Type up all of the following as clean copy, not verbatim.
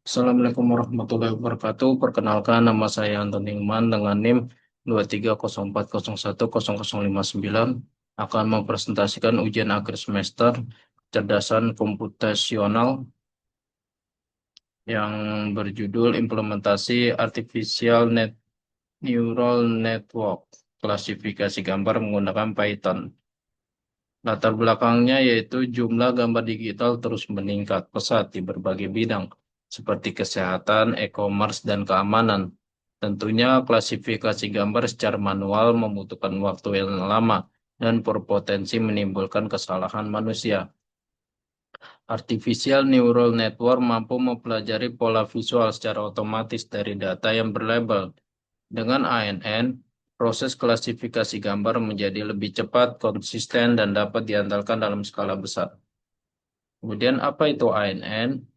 Assalamualaikum warahmatullahi wabarakatuh. Perkenalkan, nama saya Antoni Iman dengan NIM 230401059 akan mempresentasikan ujian akhir semester kecerdasan komputasional yang berjudul Implementasi Neural Network, klasifikasi gambar menggunakan Python. Latar belakangnya yaitu jumlah gambar digital terus meningkat pesat di berbagai bidang, seperti kesehatan, e-commerce, dan keamanan. Tentunya klasifikasi gambar secara manual membutuhkan waktu yang lama dan berpotensi menimbulkan kesalahan manusia. Artificial Neural Network mampu mempelajari pola visual secara otomatis dari data yang berlabel. Dengan ANN, proses klasifikasi gambar menjadi lebih cepat, konsisten, dan dapat diandalkan dalam skala besar. Kemudian apa itu ANN?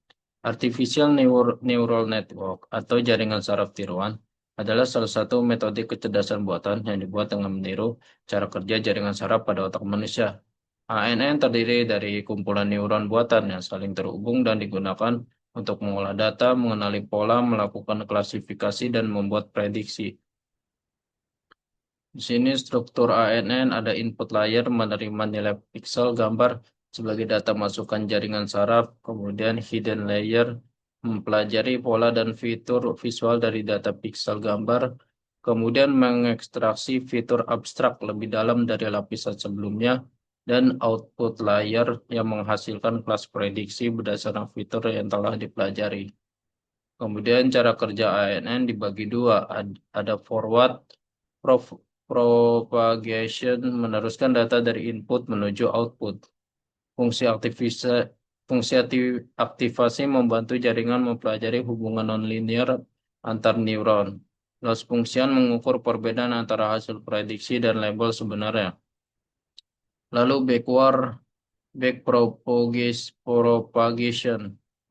Artificial Neural Network atau jaringan saraf tiruan adalah salah satu metode kecerdasan buatan yang dibuat dengan meniru cara kerja jaringan saraf pada otak manusia. ANN terdiri dari kumpulan neuron buatan yang saling terhubung dan digunakan untuk mengolah data, mengenali pola, melakukan klasifikasi, dan membuat prediksi. Di sini struktur ANN ada input layer menerima nilai piksel gambar sebagai data masukan jaringan saraf, kemudian hidden layer mempelajari pola dan fitur visual dari data piksel gambar, kemudian mengekstraksi fitur abstrak lebih dalam dari lapisan sebelumnya, dan output layer yang menghasilkan kelas prediksi berdasarkan fitur yang telah dipelajari. Kemudian cara kerja ANN dibagi dua, ada forward propagation meneruskan data dari input menuju output. Fungsi aktivasi membantu jaringan mempelajari hubungan nonlinear antar neuron. Loss function mengukur perbedaan antara hasil prediksi dan label sebenarnya. Lalu propagation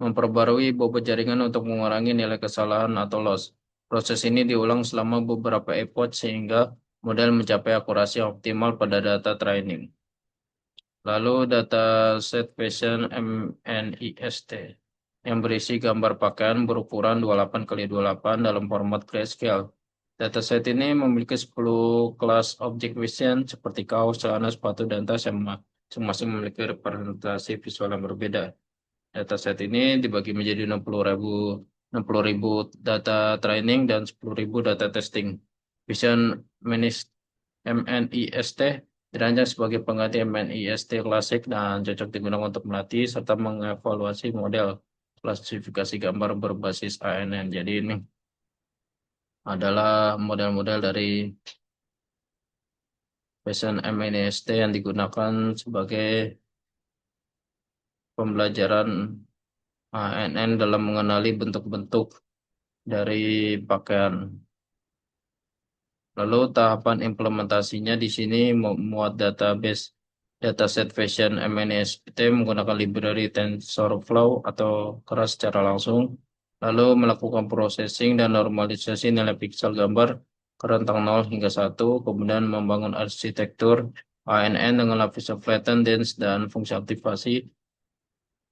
memperbarui bobot jaringan untuk mengurangi nilai kesalahan atau loss. Proses ini diulang selama beberapa epoch sehingga model mencapai akurasi optimal pada data training. Lalu dataset Fashion MNIST yang berisi gambar pakaian berukuran 28 kali 28 dalam format grayscale. Dataset ini memiliki 10 kelas objek vision seperti kaos, celana, sepatu, dan tas yang masing-masing memiliki representasi visual yang berbeda. Dataset ini dibagi menjadi 60.000 data training dan 10.000 data testing. Vision MNIST dirancang sebagai pengganti MNIST klasik dan cocok digunakan untuk melatih serta mengevaluasi model klasifikasi gambar berbasis ANN. Jadi ini adalah model-model dari Fashion MNIST yang digunakan sebagai pembelajaran ANN dalam mengenali bentuk-bentuk dari pakaian. Lalu tahapan implementasinya di sini memuat database dataset Fashion MNIST menggunakan library TensorFlow atau keras secara langsung, lalu melakukan processing dan normalisasi nilai piksel gambar ke rentang 0 hingga 1, kemudian membangun arsitektur ANN dengan lapisan flatten, dense, dan fungsi aktivasi,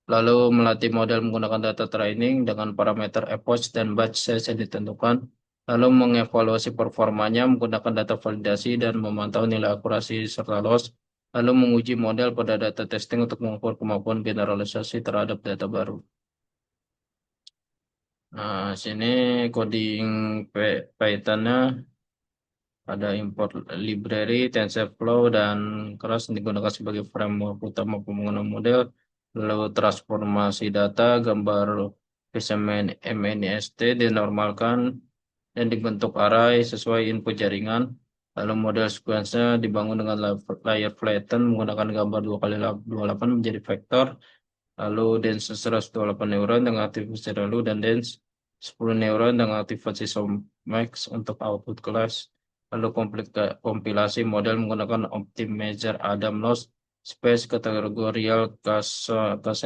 lalu melatih model menggunakan data training dengan parameter epoch dan batch size yang ditentukan, lalu mengevaluasi performanya menggunakan data validasi dan memantau nilai akurasi serta loss, lalu menguji model pada data testing untuk mengukur kemampuan generalisasi terhadap data baru. Nah, sini coding Python-nya ada import library, TensorFlow, dan keras yang digunakan sebagai framework utama pembangunan model, lalu transformasi data, gambar MNIST dinormalkan dan dibentuk array sesuai input jaringan. Lalu model sequence-nya dibangun dengan layer flatten menggunakan gambar 2 kali 28 menjadi vektor. Lalu dense 128 neuron dengan aktivasi lalu dan dense 10 neuron dengan aktivasi somax untuk output kelas. Lalu kompilasi model menggunakan optimizer Adam loss, space, kategorial,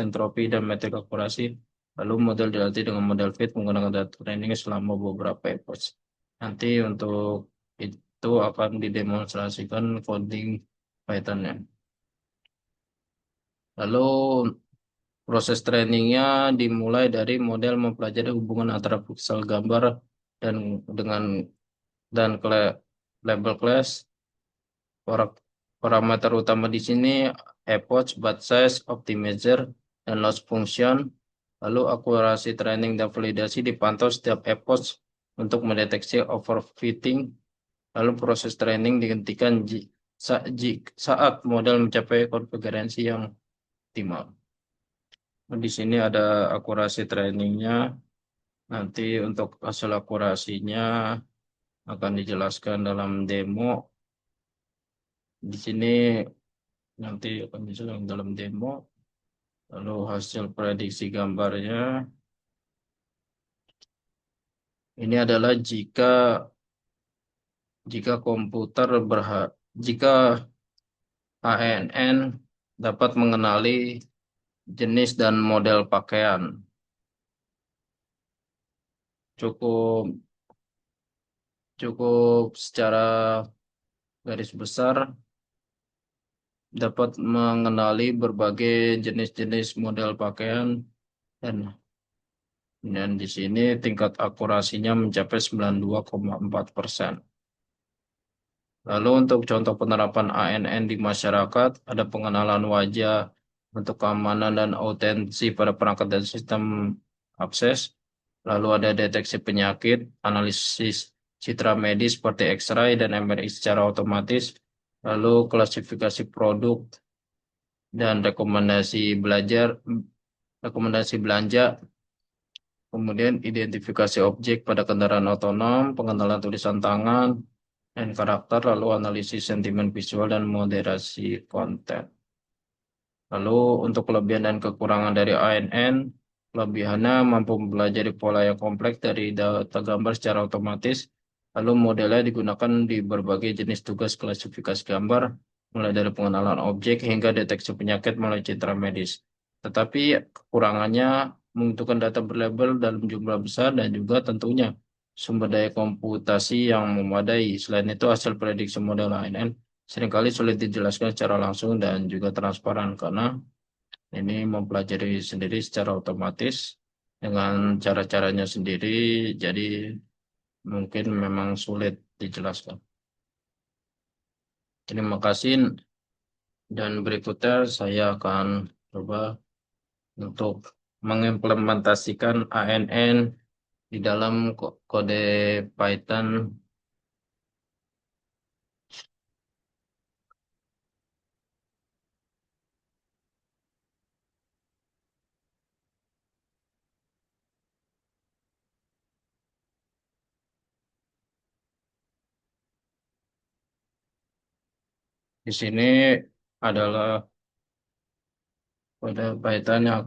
entropy, dan metrik akurasi. Lalu model dilatih dengan model fit menggunakan data training selama beberapa epoch. Nanti untuk itu akan didemonstrasikan coding Python-nya. Lalu Proses trainingnya dimulai dari model mempelajari hubungan antara pixel gambar dan dengan label class. Para- Parameter utama di sini epoch, baud size, optimizer, dan loss function. Lalu akurasi training dan validasi dipantau setiap epoch untuk mendeteksi overfitting. Lalu proses training dihentikan saat model mencapai konfigurasi yang optimal. Nah, di sini ada akurasi trainingnya. Nanti untuk hasil akurasinya akan dijelaskan dalam demo. Di sini nanti akan dijelaskan dalam demo. Lalu hasil prediksi gambarnya. Ini adalah jika komputer jika ANN dapat mengenali jenis dan model pakaian. Cukup cukup secara garis besar dapat mengenali berbagai jenis-jenis model pakaian dan di sini tingkat akurasinya mencapai 92,4%. Lalu untuk contoh penerapan ANN di masyarakat, ada pengenalan wajah untuk keamanan dan autensi pada perangkat dan sistem akses. Lalu ada deteksi penyakit, analisis citra medis seperti X-ray dan MRI secara otomatis. Lalu klasifikasi produk dan rekomendasi belanja. Kemudian identifikasi objek pada kendaraan otonom, pengenalan tulisan tangan, dan karakter, lalu analisis sentimen visual dan moderasi konten. Lalu untuk kelebihan dan kekurangan dari ANN, kelebihannya mampu mempelajari pola yang kompleks dari data gambar secara otomatis, lalu modelnya digunakan di berbagai jenis tugas klasifikasi gambar, mulai dari pengenalan objek hingga deteksi penyakit melalui citra medis. Tetapi kekurangannya membutuhkan data berlabel dalam jumlah besar dan juga tentunya sumber daya komputasi yang memadai. Selain itu, hasil prediksi model ANN seringkali sulit dijelaskan secara langsung dan juga transparan karena ini mempelajari sendiri secara otomatis dengan cara-caranya sendiri, jadi mungkin memang sulit dijelaskan. Terima kasih dan berikutnya saya akan coba untuk mengimplementasikan ANN di dalam kode Python. Di sini adalah kode Python yang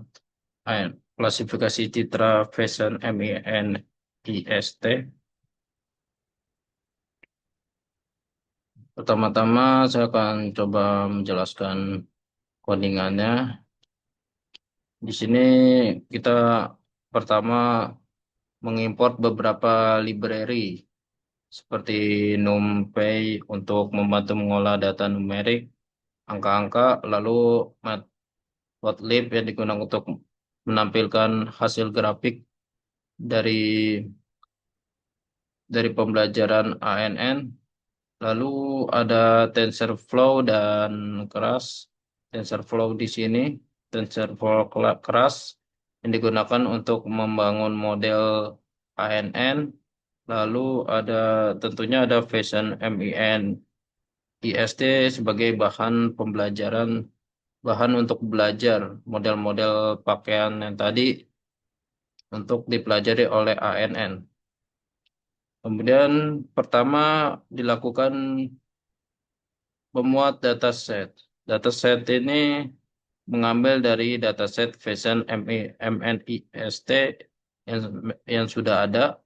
klasifikasi citra fashion MINIST. Pertama-tama saya akan coba menjelaskan codingannya. Di sini kita pertama mengimport beberapa library seperti NumPy untuk membantu mengolah data numerik, angka-angka, lalu Matplotlib yang digunakan untuk menampilkan hasil grafik dari pembelajaran ANN. Lalu ada TensorFlow dan Keras. TensorFlow di sini, TensorFlow Keras yang digunakan untuk membangun model ANN. Lalu tentunya ada Fashion MINIST sebagai bahan untuk belajar model-model pakaian yang tadi untuk dipelajari oleh ANN. Kemudian pertama dilakukan memuat dataset. Dataset ini mengambil dari dataset Fashion MNIST yang sudah ada.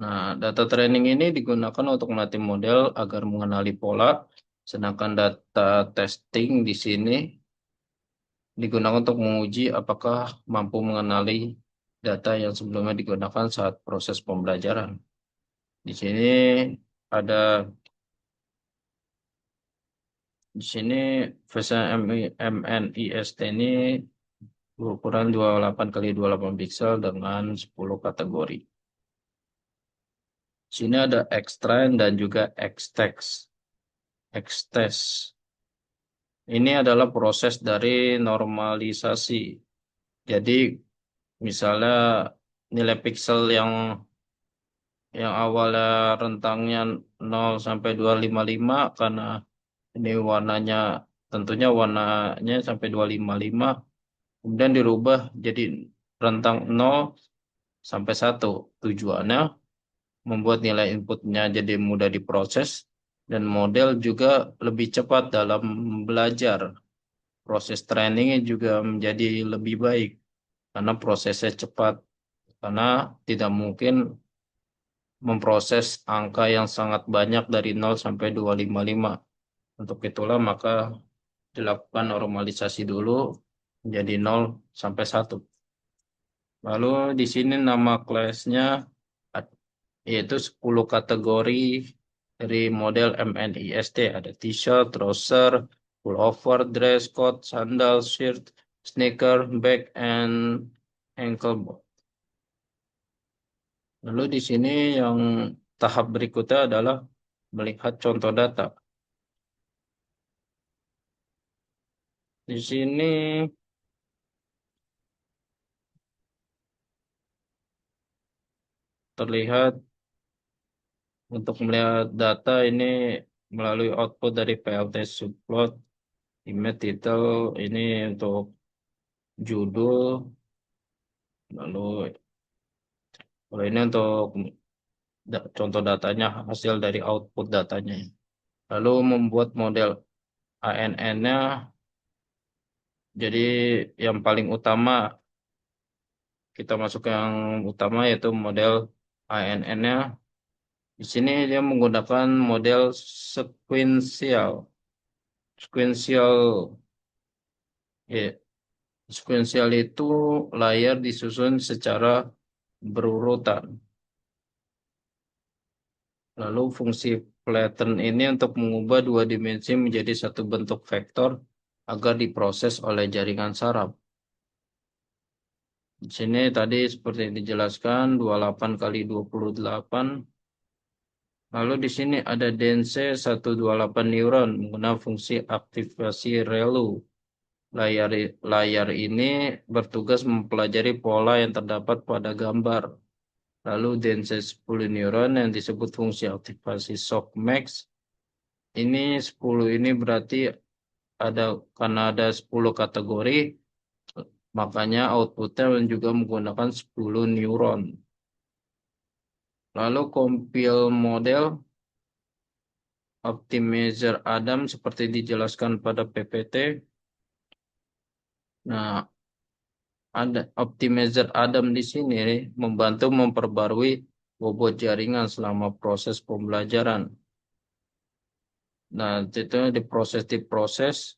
Nah, data training ini digunakan untuk melatih model agar mengenali pola, sedangkan data testing di sini digunakan untuk menguji apakah mampu mengenali data yang sebelumnya digunakan saat proses pembelajaran. Di sini ada Di sini Versa MNIST ini berukuran 28 kali 28 pixel dengan 10 kategori. Di sini ada Xtrend dan juga Xtext. Xtest. Ini adalah proses dari normalisasi. Jadi misalnya nilai pixel yang awalnya rentangnya 0 sampai 255 karena ini warnanya tentunya warnanya sampai 255 kemudian dirubah jadi rentang 0 sampai 1. Tujuannya membuat nilai inputnya jadi mudah diproses dan model juga lebih cepat dalam belajar. Proses trainingnya juga menjadi lebih baik karena prosesnya cepat. Karena tidak mungkin memproses angka yang sangat banyak dari 0 sampai 255. Untuk itulah maka dilakukan normalisasi dulu menjadi 0 sampai 1. Lalu di sini nama kelasnya yaitu 10 kategori dari model MNIST. Ada t-shirt, trouser, pullover, dress coat, sandal, shirt, sneaker, bag, and ankle boot. Lalu di sini yang tahap berikutnya adalah melihat contoh data. Di sini terlihat untuk melihat data ini melalui output dari PLT subplot, image title ini untuk judul, lalu kalau ini untuk contoh datanya hasil dari output datanya. Lalu membuat model ANN-nya jadi yang paling utama kita masuk yang utama yaitu model ANN-nya. Di sini dia menggunakan model sequential. Sequential, ya, sequential itu layar disusun secara berurutan. Lalu fungsi flatten ini untuk mengubah dua dimensi menjadi satu bentuk vektor agar diproses oleh jaringan saraf. Di sini tadi seperti yang dijelaskan 28 kali 28. Lalu di sini ada dense 128 neuron menggunakan fungsi aktivasi relu. Layar, layar ini bertugas mempelajari pola yang terdapat pada gambar. Lalu dense 10 neuron yang disebut fungsi aktivasi softmax. Ini 10 ini berarti ada karena ada 10 kategori, makanya outputnya juga menggunakan 10 neuron. Lalu compile model optimizer Adam seperti dijelaskan pada PPT. Nah, ada optimizer Adam di sini membantu memperbarui bobot jaringan selama proses pembelajaran. Nah, itu diproses,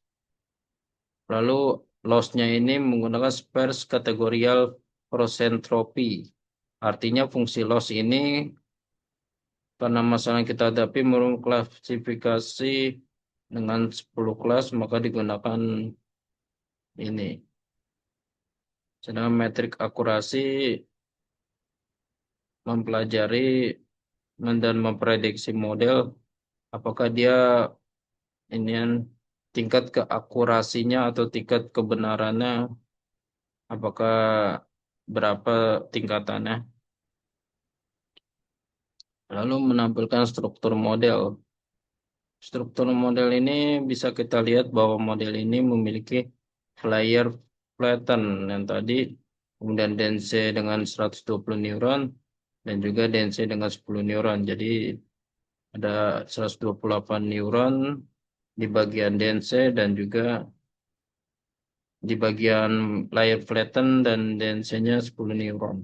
lalu loss-nya ini menggunakan sparse kategorial prosentropy. Artinya fungsi loss ini karena masalah yang kita hadapi menurut klasifikasi dengan 10 kelas maka digunakan ini. Sedangkan metrik akurasi mempelajari dan memprediksi model apakah dia ini tingkat keakurasinya atau tingkat kebenarannya apakah berapa tingkatannya. Lalu menampilkan struktur model. Struktur model ini bisa kita lihat bahwa model ini memiliki layer flatten yang tadi, kemudian dense dengan 120 neuron, dan juga dense dengan 10 neuron. Jadi ada 128 neuron di bagian dense dan juga di bagian layer flatten dan densenya 10 neuron.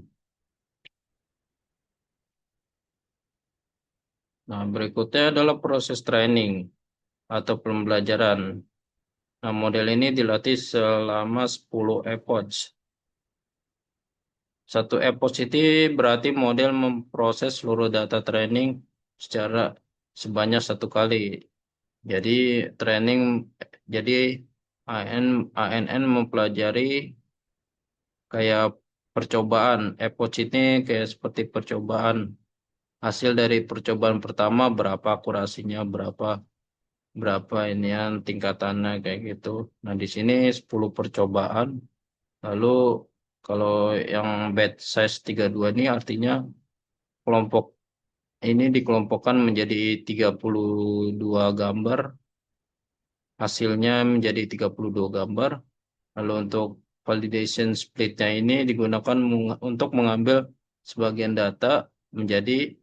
Nah, berikutnya adalah proses training atau pembelajaran. Nah, model ini dilatih selama 10 epoch. Satu epoch itu berarti model memproses seluruh data training secara sebanyak satu kali. Jadi training, jadi ANN mempelajari kayak percobaan. Epoch ini kayak seperti percobaan. Hasil dari percobaan pertama berapa akurasinya, berapa berapa inian tingkatannya kayak gitu. Nah, di sini 10 percobaan. Lalu kalau yang batch size 32 ini artinya kelompok ini dikelompokkan menjadi 32 gambar, hasilnya menjadi 32 gambar. Lalu untuk validation splitnya ini digunakan untuk mengambil sebagian data menjadi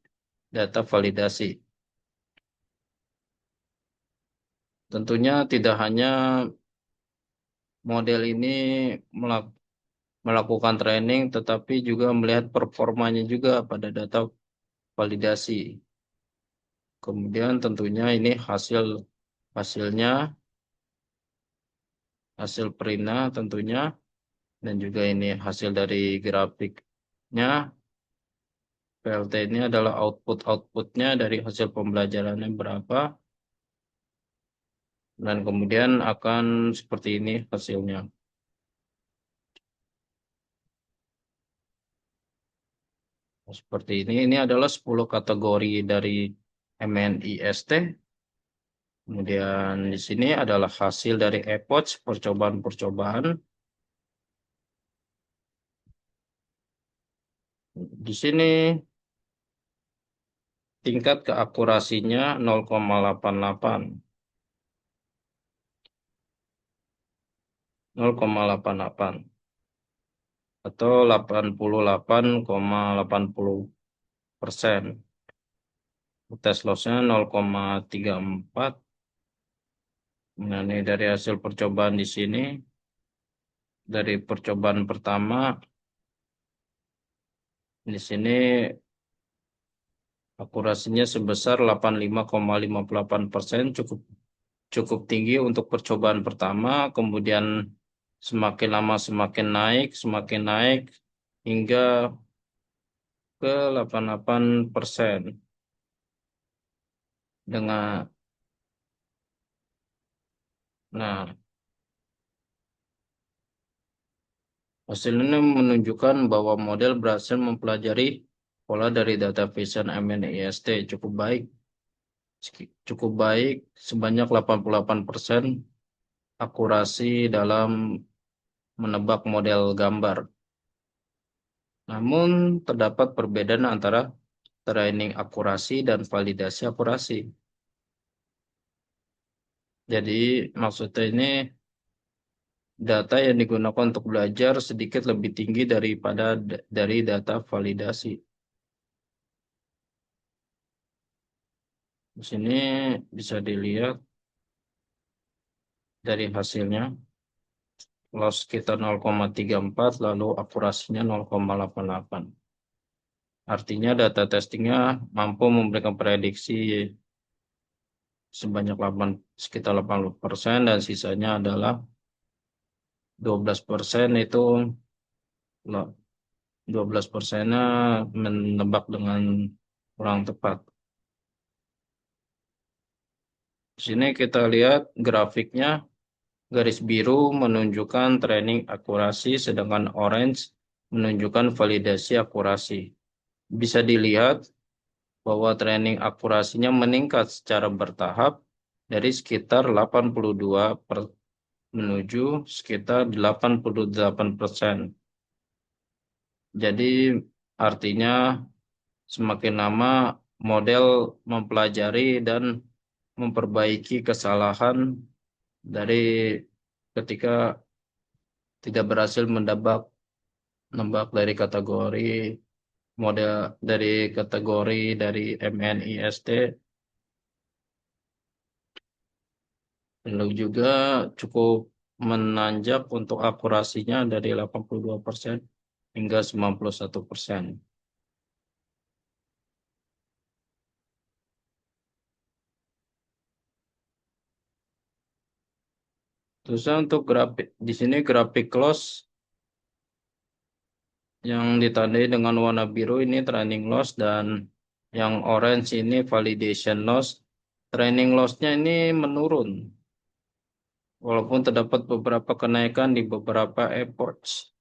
data validasi. Tentunya tidak hanya model ini melak- melakukan training, tetapi juga melihat performanya juga pada data validasi. Kemudian tentunya ini hasilnya, hasil printnya tentunya, dan juga ini hasil dari grafiknya. PLT ini adalah outputnya dari hasil pembelajarannya berapa, dan kemudian akan seperti ini hasilnya. Seperti ini adalah 10 kategori dari MNIST. Kemudian di sini adalah hasil dari Epoch, percobaan-percobaan. Di sini tingkat keakurasinya 0,88. 0,88 atau 88,80%. Tes lossnya 0,34. Nah, ini dari hasil percobaan di sini. Dari percobaan pertama, di sini akurasinya sebesar 85,58%, cukup cukup tinggi untuk percobaan pertama. Kemudian semakin lama semakin naik hingga ke 88%. Dengan nah, hasil ini menunjukkan bahwa model berhasil mempelajari pola dari data vision MNIST cukup baik sebanyak 88% akurasi dalam menebak model gambar. Namun terdapat perbedaan antara training akurasi dan validasi akurasi. Jadi maksudnya ini data yang digunakan untuk belajar sedikit lebih tinggi daripada dari data validasi. Di sini bisa dilihat dari hasilnya. Loss kita 0,34 lalu akurasinya 0,88. Artinya data testingnya mampu memberikan prediksi sebanyak sekitar 80% dan sisanya adalah 12% itu 12%-nya menebak dengan kurang tepat. Di sini kita lihat grafiknya, garis biru menunjukkan training akurasi, sedangkan orange menunjukkan validasi akurasi. Bisa dilihat bahwa training akurasinya meningkat secara bertahap dari sekitar 82 menuju sekitar 88%. Jadi artinya semakin lama model mempelajari dan memperbaiki kesalahan dari ketika tidak berhasil menebak dari kategori model dari kategori dari MNIST. Lalu juga cukup menanjak untuk akurasinya dari 82% hingga 91%. Terus untuk grafik di sini grafik loss yang ditandai dengan warna biru ini training loss dan yang orange ini validation loss. training loss-nya ini menurun, walaupun terdapat beberapa kenaikan di beberapa efforts.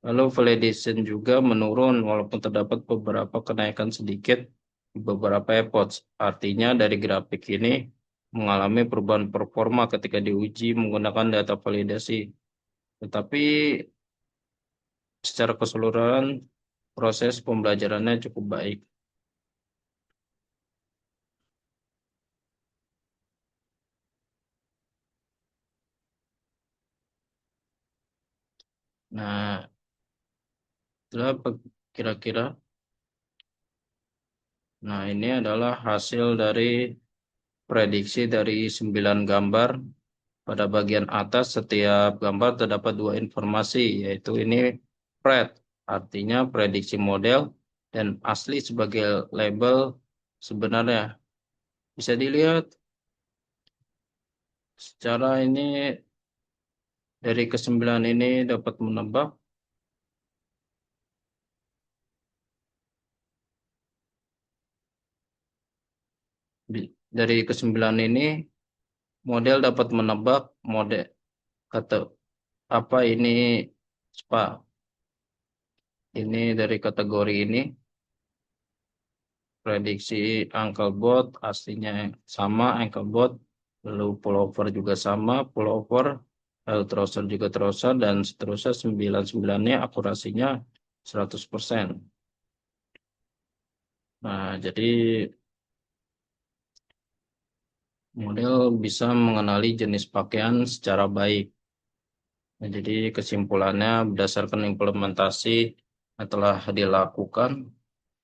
Lalu validation juga menurun, walaupun terdapat beberapa kenaikan sedikit di beberapa efforts. Artinya dari grafik ini mengalami perubahan performa ketika diuji menggunakan data validasi. Tetapi secara keseluruhan proses pembelajarannya cukup baik. Nah, itulah kira-kira. Nah, ini adalah hasil dari prediksi dari 9 gambar. Pada bagian atas setiap gambar terdapat dua informasi, yaitu ini pred, artinya prediksi model, dan asli sebagai label sebenarnya. Bisa dilihat secara ini dari kesembilan ini dapat menebak dari kesembilan ini model dapat menebak model kata apa ini spa. Ini dari kategori ini prediksi ankle bot aslinya sama ankle bot, lalu pullover juga sama pullover, lalu trouser juga trouser, dan seterusnya 99-nya akurasinya 100%. Nah, jadi model bisa mengenali jenis pakaian secara baik. Nah, jadi kesimpulannya berdasarkan implementasi yang telah dilakukan,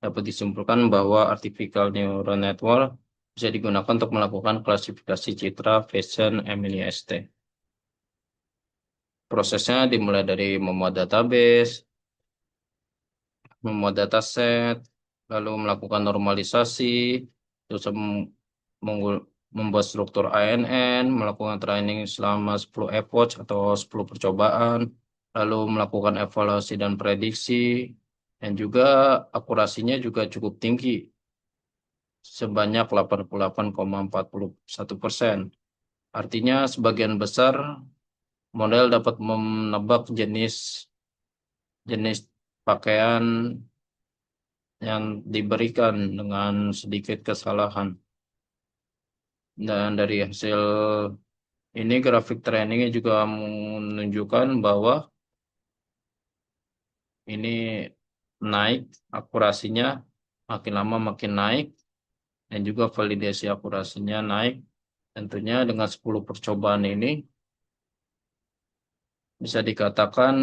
dapat disimpulkan bahwa artificial neural network bisa digunakan untuk melakukan klasifikasi citra fashion MNIST. Prosesnya dimulai dari memuat database, memuat dataset, lalu melakukan normalisasi, terus membuat struktur ANN, melakukan training selama 10 epoch atau 10 percobaan, lalu melakukan evaluasi dan prediksi, dan juga akurasinya juga cukup tinggi, sebanyak 88,41%. Artinya sebagian besar model dapat menebak jenis jenis pakaian yang diberikan dengan sedikit kesalahan. Dan dari hasil ini grafik trainingnya juga menunjukkan bahwa ini naik akurasinya, makin lama makin naik, dan juga validasi akurasinya naik. Tentunya dengan 10 percobaan ini bisa dikatakan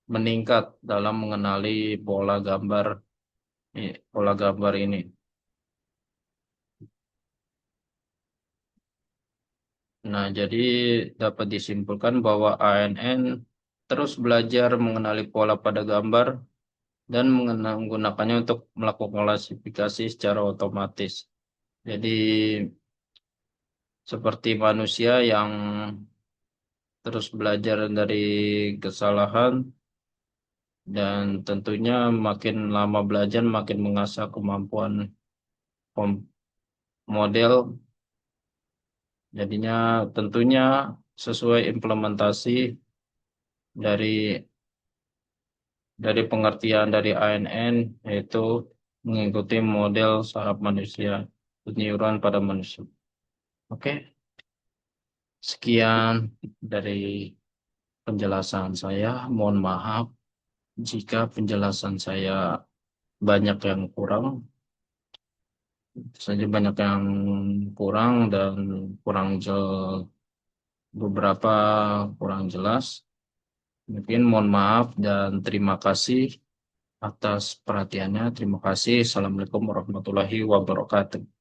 meningkat dalam mengenali pola gambar ini. Nah, jadi dapat disimpulkan bahwa ANN terus belajar mengenali pola pada gambar dan menggunakannya untuk melakukan klasifikasi secara otomatis. Jadi, seperti manusia yang terus belajar dari kesalahan, dan tentunya makin lama belajar makin mengasah kemampuan model. Jadinya tentunya sesuai implementasi dari pengertian dari ANN, yaitu mengikuti model saraf manusia, penyuruhan pada manusia. Oke, sekian dari penjelasan saya. Mohon maaf jika penjelasan saya banyak yang kurang. Saja banyak yang kurang dan beberapa kurang jelas. Mungkin mohon maaf dan terima kasih atas perhatiannya. Terima kasih. Assalamualaikum warahmatullahi wabarakatuh.